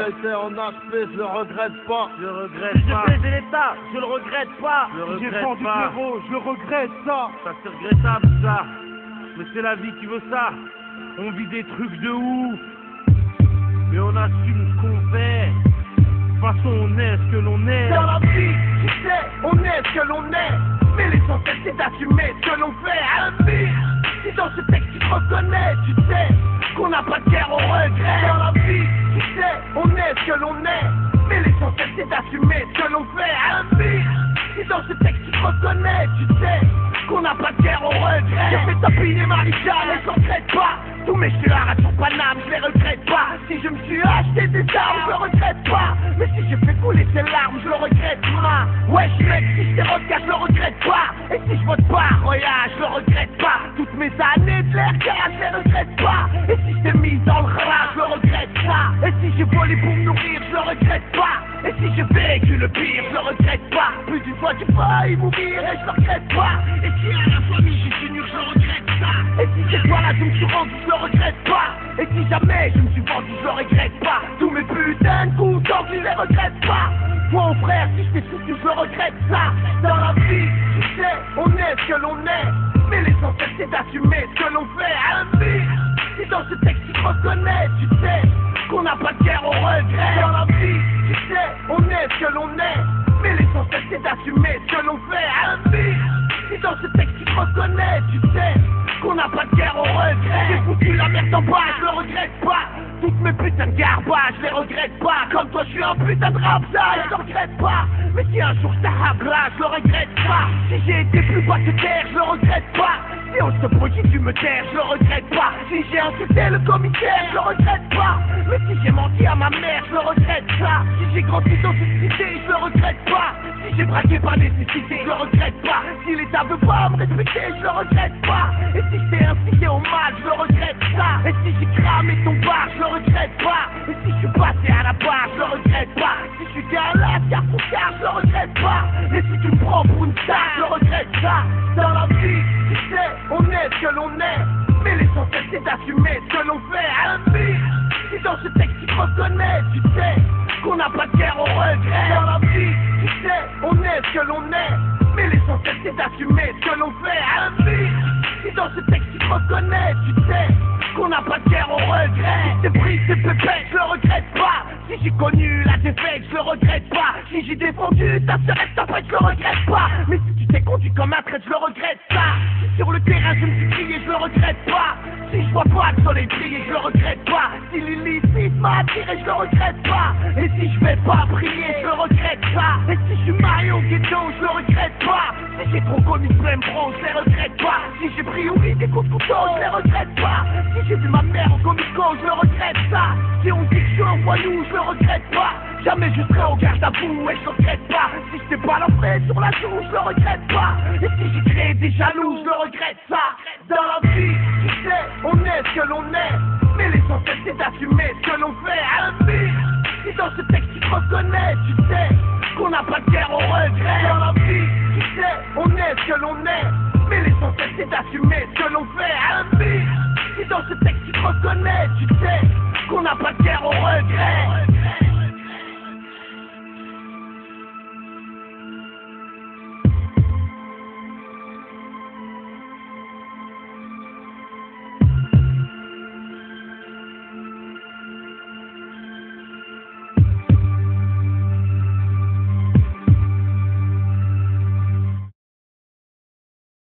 J'ai été en HP, je le regrette pas. Je regrette Si pas. j'ai baisé l'État, je le regrette pas. Je J'ai regrette vendu pas. l'euro, je le regrette ça. Ça c'est regrettable ça. Mais c'est la vie qui veut ça. On vit des trucs de ouf. Mais on assume ce qu'on fait. De toute façon on est ce que l'on est. Dans la vie, tu sais, on est ce que l'on est. Mais l'essentiel c'est d'assumer ce que l'on fait. Amir, si dans ce texte tu te reconnais, tu sais qu'on n'a pas de guerre au regret. Dans la vie, tu sais, on est ce que l'on est. Mais l'essentiel c'est d'assumer ce que l'on fait. Amir, si dans ce texte tu te reconnais, tu sais qu'on n'a pas de guerre au regret. J'ai fait tapiner Marie-Jeanne et je regrette pas. Tous mes cheveux sur Paname, je les regrette pas. Si je me suis acheté des armes, je le regrette pas. Mais si j'ai fait couler ces larmes, je le regrette pas. Wesh mec, si je t'éroque, je le regrette pas. Et si je vote pas, regarde, je le regrette pas. Toutes mes années de l'air, je les regrette pas. Et si je t'ai mis dans le rat, je le regrette ça. Et si j'ai volé pour me nourrir, je le regrette pas. Et si j'ai vécu le pire, je le regrette pas. Plus d'une fois j'ai failli mourir et je le regrette pas. Et si à la famille j'ai tenu, je le regrette ça. Et si c'est toi là, je me suis rendu, je le regrette pas. Et si jamais je me suis vendu, je le regrette pas. Tous mes putains de coups d'or, je les regrette pas. Mon frère, si je t'ai soutenu, je le regrette ça. Dans la vie, tu sais, on est ce que l'on est. Mais l'essentiel c'est d'assumer ce que l'on fait. Amir, si dans ce texte tu te reconnais, tu sais qu'on n'a pas de guerre au regret. Dans la vie, tu sais, on est ce que l'on est. Mais l'essentiel c'est d'assumer ce que l'on fait. Amir, si dans ce texte tu te reconnais, tu sais qu'on n'a pas de guerre au regret. J'ai foutu la merde en bas, je le regrette pas. Toutes mes putains de garbages, je les regrette pas. Comme toi je suis un putain de rapsage, je le regrette pas. Mais si un jour je t'arrache, je le regrette pas. Si j'ai été plus bas que terre, je le regrette pas. Si on se produit, tu me taire, je le regrette pas. Si j'ai insulté le commissaire, je le regrette pas. Mais si j'ai menti à ma mère, je le regrette ça. Si j'ai grandi dans une cité, je le regrette pas. Si j'ai braqué par nécessité, je le regrette pas. Si l'État veut pas me respecter, je le regrette pas. Et si je t'ai incité au mal, je le regrette ça. Et si j'ai cramé ton bar, je le regrette pas. Et si je suis passé à la barre, je le regrette pas. Si je suis galère, car pour car, je le regrette pas. Et si tu me prends pour une star, je le regrette ça. Dans la vie, tu sais, on est ce que l'on est. Mais l'essentiel c'est d'assumer ce que l'on fait. Amir, si dans ce texte tu te reconnais, tu sais qu'on n'a pas de guerre au regret. Dans la vie, tu sais, on est ce que l'on est. Mais l'essentiel c'est d'assumer ce que l'on fait. Amir, si dans ce texte tu te reconnais, tu sais qu'on n'a pas de guerre au regret. Si j'ai pris ces pépettes, je le regrette pas. Si j'ai connu la défaite, je le regrette pas. Si j'ai défendu ta sœur et ta prête, je le regrette pas. Mais si tu t'es conduit comme un traître, je le regrette ça. Si sur le terrain je me suis crié, je le regrette pas. Si je vois pas le soleil briller, je le regrette pas. Si l'illicite m'a attiré, je le regrette pas. Et si je vais pas prier, je le regrette ça. Et si je suis marié au ghetto, je le regrette pas. Si j'ai trop commis plein bronze, je les regrette pas. Si j'ai pris au lit des coups de couteau, je les regrette pas. Si j'ai vu ma mère au comico, je le regrette ça. Si on dit que je suis un voyou, je le regrette pas. Jamais je serai au garde à vous et je le regrette pas. Si je t'ai balancé sur la joue, je le regrette pas. Et si j'ai créé des jaloux, je le regrette ça. Dans la vie, tu sais, on est ce que l'on est. Mais l'essentiel c'est d'assumer ce que l'on fait. Amir, si dans ce texte tu te reconnais, tu sais qu'on n'a pas de guerre au regret. Dans la vie, tu sais, on est ce que l'on est. Mais l'essentiel c'est d'assumer ce que l'on fait. Amir, si dans ce texte tu te reconnais, tu sais qu'on n'a pas de guerre au regret.